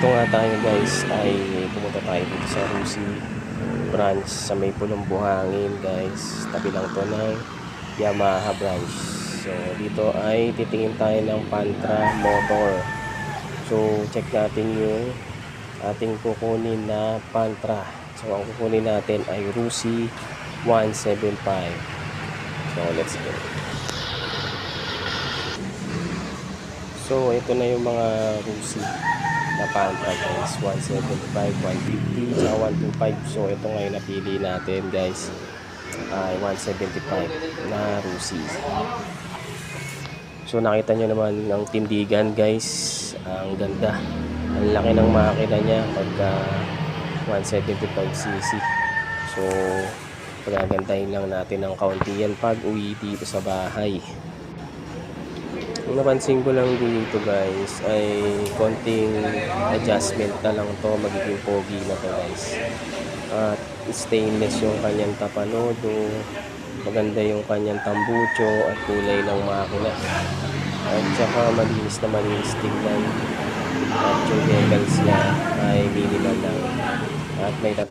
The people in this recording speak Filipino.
Dito nga tayo guys ay pumunta tayo dito sa Rusi branch sa may Pulong Buhangin guys. Tabi lang to ng Yamaha branch. So dito ay titingin tayo ng Pantra motor. So check natin yung ating kukunin na Pantra. So ang kukunin natin ay Rusi 175. So let's go. So ito na yung mga Rusi na Pantra guys, 175, 150, sa 125. So ito ngayon napili natin guys ay 175 na Rusi. So nakita nyo naman ang tindigan guys, ang ganda, ang laki ng makina niya pagka 175cc. So pagagandahin lang natin ng kaunti yan pag uwi dito sa bahay. Ang napansin ko lang dito guys ay konting adjustment na lang to, magiging pogi na to guys. At stainless yung kanyang tapanodo, maganda yung kanyang tambucho at kulay ng makina. At saka malinis na malinis tingnan. At yung decals niya ay minimal lang. At may